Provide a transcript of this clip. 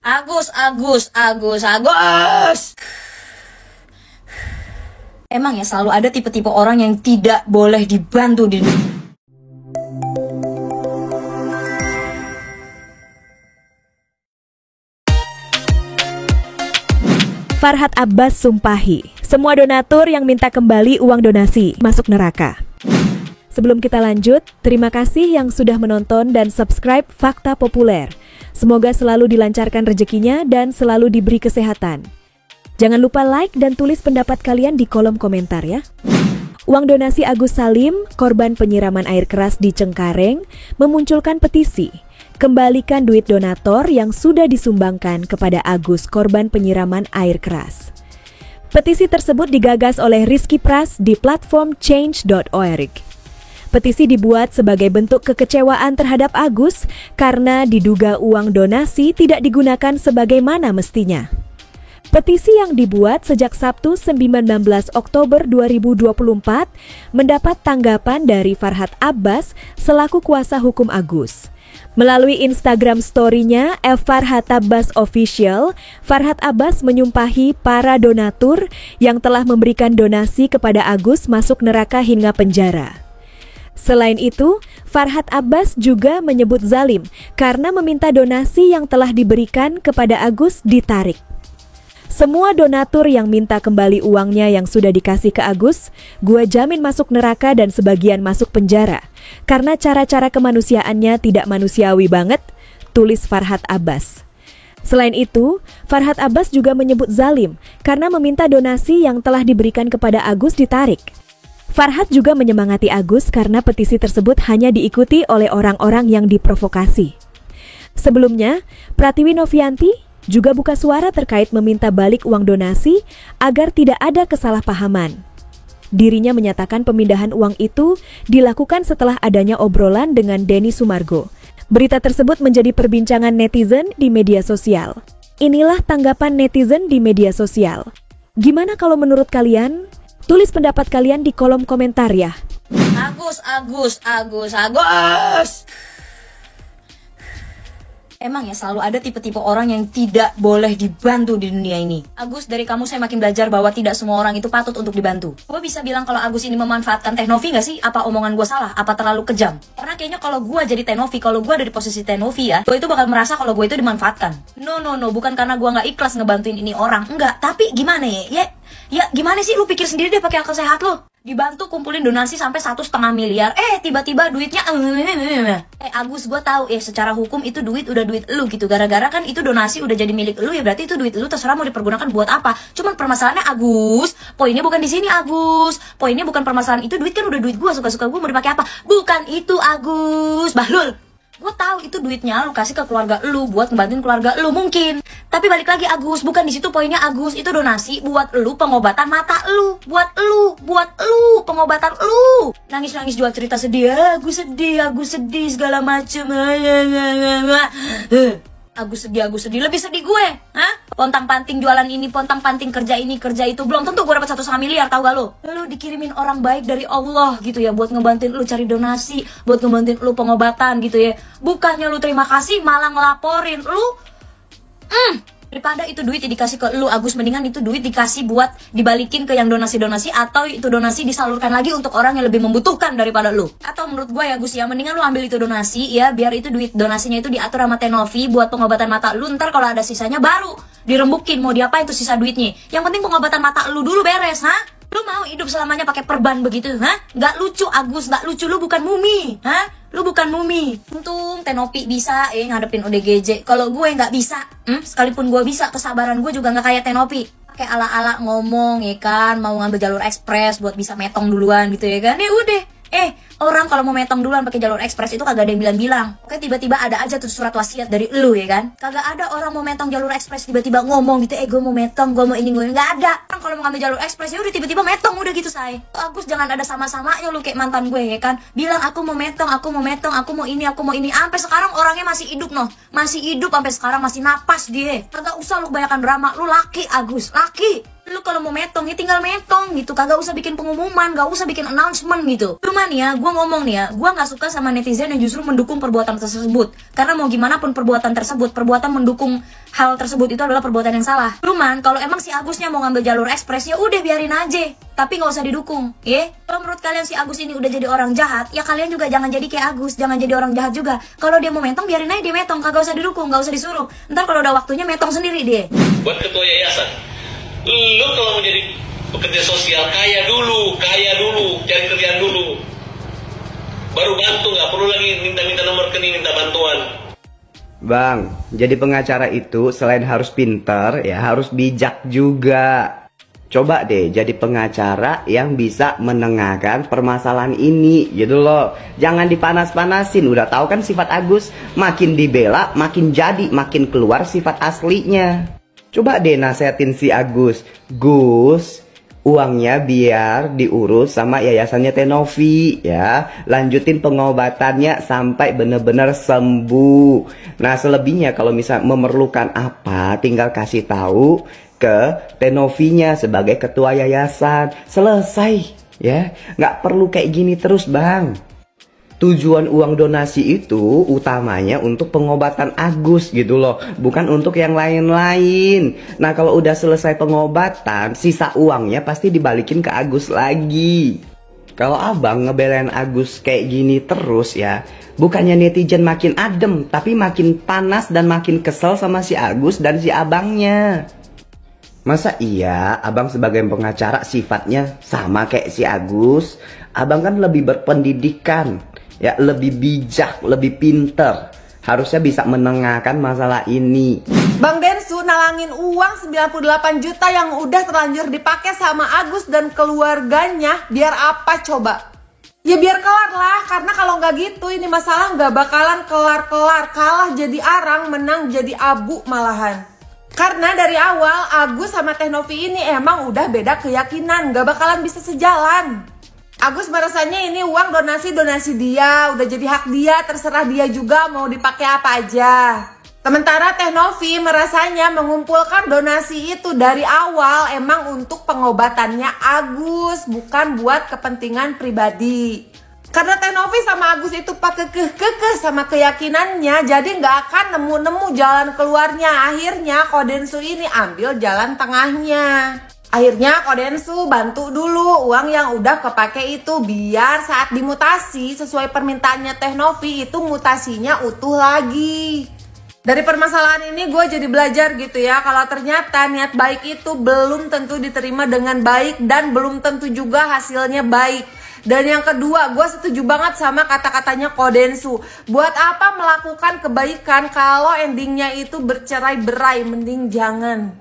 Agus. Emang ya selalu ada tipe-tipe orang yang tidak boleh dibantu di Farhat Abbas sumpahi, semua donatur yang minta kembali uang donasi masuk neraka. Sebelum kita lanjut, terima kasih yang sudah menonton dan subscribe Fakta Populer. Semoga selalu dilancarkan rezekinya dan selalu diberi kesehatan. Jangan lupa like dan tulis pendapat kalian di kolom komentar ya. Uang donasi Agus Salim, korban penyiraman air keras di Cengkareng, memunculkan petisi. Kembalikan duit donator yang sudah disumbangkan kepada Agus, korban penyiraman air keras. Petisi tersebut digagas oleh Rizky Pras di platform change.org. Petisi dibuat sebagai bentuk kekecewaan terhadap Agus karena diduga uang donasi tidak digunakan sebagaimana mestinya. Petisi yang dibuat sejak Sabtu 19 Oktober 2024 mendapat tanggapan dari Farhat Abbas selaku kuasa hukum Agus. Melalui Instagram story-nya @Farhat Abbas Official, Farhat Abbas menyumpahi para donatur yang telah memberikan donasi kepada Agus masuk neraka hingga penjara. Selain itu, Farhat Abbas juga menyebut zalim karena meminta donasi yang telah diberikan kepada Agus ditarik. Semua donatur yang minta kembali uangnya yang sudah dikasih ke Agus, gua jamin masuk neraka dan sebagian masuk penjara. Karena cara-cara kemanusiaannya tidak manusiawi banget, tulis Farhat Abbas. Selain itu, Farhat Abbas juga menyebut zalim karena meminta donasi yang telah diberikan kepada Agus ditarik. Farhat juga menyemangati Agus karena petisi tersebut hanya diikuti oleh orang-orang yang diprovokasi. Sebelumnya, Pratiwi Novianti juga buka suara terkait meminta balik uang donasi agar tidak ada kesalahpahaman. Dirinya menyatakan pemindahan uang itu dilakukan setelah adanya obrolan dengan Denny Sumargo. Berita tersebut menjadi perbincangan netizen di media sosial. Inilah tanggapan netizen di media sosial. Gimana kalau menurut kalian? Tulis pendapat kalian di kolom komentar ya. Agus. Emang ya selalu ada tipe-tipe orang yang tidak boleh dibantu di dunia ini. Agus, dari kamu saya makin belajar bahwa tidak semua orang itu patut untuk dibantu. Gue bisa bilang kalau Agus ini memanfaatkan Teh Novi gak sih? Apa omongan gue salah? Apa terlalu kejam? Karena kayaknya kalau gue jadi Teh Novi, kalau gue ada di posisi Teh Novi ya, gue itu bakal merasa kalau gue itu dimanfaatkan. No, bukan karena gue gak ikhlas ngebantuin ini orang. Enggak, tapi gimana ya? Ya gimana sih, lu pikir sendiri deh pakai akal sehat lu. Dibantu kumpulin donasi sampai 1,5 miliar. Tiba-tiba duitnya Agus, gue tahu secara hukum itu duit udah duit lu gitu. Gara-gara kan itu donasi udah jadi milik lu ya, berarti itu duit lu, terserah mau dipergunakan buat apa. Cuman permasalahannya Agus, poinnya bukan di sini Agus. Poinnya bukan permasalahan itu duit, kan udah duit gue, suka-suka gue mau dipakai apa. Bukan itu Agus, Bahlul. Gue tahu itu duitnya lu kasih ke keluarga lu buat ngebantuin keluarga lu mungkin. Tapi balik lagi Agus, bukan di situ poinnya Agus. Itu donasi buat lu pengobatan mata lu, buat lu pengobatan lu. Nangis-nangis jual cerita sedih, Agus sedih segala macem. Agus sedih, lebih sedih gue. Pontang-panting jualan ini, pontang-panting kerja ini, kerja itu. Belum tentu gue dapat 1,5 miliar, tahu gak lu? Lu dikirimin orang baik dari Allah gitu ya, buat ngebantuin lu cari donasi, buat ngebantuin lu pengobatan gitu ya. Bukannya lu terima kasih, malah ngelaporin lu. Daripada itu duit dikasih ke lu Agus, mendingan itu duit dikasih buat dibalikin ke yang donasi-donasi, atau itu donasi disalurkan lagi untuk orang yang lebih membutuhkan daripada lu. Atau menurut gue ya Gus ya, mendingan lu ambil itu donasi ya, biar itu duit donasinya itu diatur sama Teh Novi buat pengobatan mata lu. Ntar kalau ada sisanya baru dirembukin, mau diapain tuh sisa duitnya. Yang penting pengobatan mata lu dulu beres, Lu mau hidup selamanya pakai perban begitu, Gak lucu Agus, gak lucu, lu bukan mumi, Lu bukan mumi. Untung Teh Novi bisa ngadepin ODGJ. Kalau gue nggak bisa, sekalipun gue bisa, kesabaran gue juga nggak kayak Teh Novi. Kayak ala-ala ngomong ya kan, mau ngambil jalur ekspres buat bisa metong duluan gitu ya kan. Ya udah, orang kalau mau metong duluan pakai jalur ekspres itu kagak ada yang bilang-bilang. Oke, tiba-tiba ada aja tuh surat wasiat dari lu ya kan. Kagak ada orang mau metong jalur ekspres tiba-tiba ngomong gitu, gue mau metong, gue mau ini, gue nggak ada. Orang kalau mau ngambil jalur ekspres ya udah tiba-tiba metong, udah gitu say. Agus, jangan ada sama-samanya lu kayak mantan gue ya kan. Bilang aku mau metong, aku mau ini. Sampai sekarang orangnya masih hidup masih hidup sampai sekarang, masih napas dia. Kagak usah lu kebanyakan drama, lu laki Agus, laki. Lu kalau mau metong ya tinggal metong gitu, kagak usah bikin pengumuman, gak usah bikin announcement gitu. Cuman ya, gue gue ngomong nih ya, gue nggak suka sama netizen yang justru mendukung perbuatan tersebut. Karena mau gimana pun perbuatan tersebut, perbuatan mendukung hal tersebut itu adalah perbuatan yang salah. Cuman kalau emang si Agusnya mau ngambil jalur ekspres, ya udah biarin aja, tapi nggak usah didukung, ya. Kalau menurut kalian si Agus ini udah jadi orang jahat, ya kalian juga jangan jadi kayak Agus, jangan jadi orang jahat juga. Kalau dia mau metong, biarin aja dia metong, kagak usah didukung, nggak usah disuruh. Ntar kalau udah waktunya metong sendiri dia. Buat ketua yayasan, lu kalau mau jadi pekerja sosial kaya dulu, cari kerjaan dulu, baru bantu, nggak perlu lagi minta nomor rekening, minta bantuan. Bang, jadi pengacara itu selain harus pinter, ya harus bijak juga. Coba deh jadi pengacara yang bisa menengahkan permasalahan ini, gitu loh. Jangan dipanas-panasin, udah tahu kan sifat Agus. Makin dibela, makin keluar sifat aslinya. Coba deh nasehatin si Agus. Gus, uangnya biar diurus sama yayasannya Tenovi ya. Lanjutin pengobatannya sampai bener-bener sembuh. Nah selebihnya kalau misal memerlukan apa, tinggal kasih tahu ke Tenovinya sebagai ketua yayasan. Selesai ya. Nggak perlu kayak gini terus bang. Tujuan uang donasi itu utamanya untuk pengobatan Agus gitu loh, bukan untuk yang lain-lain. Nah kalau udah selesai pengobatan, sisa uangnya pasti dibalikin ke Agus lagi. Kalau abang ngebelain Agus kayak gini terus ya, bukannya netizen makin adem, tapi makin panas dan makin kesel sama si Agus dan si abangnya. Masa iya abang sebagai pengacara sifatnya sama kayak si Agus? Abang kan lebih berpendidikan, ya lebih bijak, lebih pinter. Harusnya bisa menengahkan masalah ini. Bang Densu nalangin uang 98 juta yang udah terlanjur dipakai sama Agus dan keluarganya. Biar apa coba? Ya biar kelar lah, karena kalau nggak gitu ini masalah nggak bakalan kelar-kelar. Kalah jadi arang, menang jadi abu malahan. Karena dari awal Agus sama Tenovi ini emang udah beda keyakinan, gak bakalan bisa sejalan. Agus merasanya ini uang donasi dia, udah jadi hak dia, terserah dia juga mau dipakai apa aja. Sementara Tenovi merasanya mengumpulkan donasi itu dari awal emang untuk pengobatannya Agus, bukan buat kepentingan pribadi. Karena Tenovi sama Agus itu kekeh sama keyakinannya, jadi nggak akan nemu-nemu jalan keluarnya. Akhirnya Kodensu ini ambil jalan tengahnya. Akhirnya Kodensu bantu dulu uang yang udah kepake itu, biar saat dimutasi sesuai permintaannya Tenovi itu mutasinya utuh lagi. Dari permasalahan ini gue jadi belajar gitu ya, kalau ternyata niat baik itu belum tentu diterima dengan baik dan belum tentu juga hasilnya baik. Dan yang kedua, gue setuju banget sama kata-katanya Kodensu. Buat apa melakukan kebaikan kalau endingnya itu bercerai-berai, mending jangan.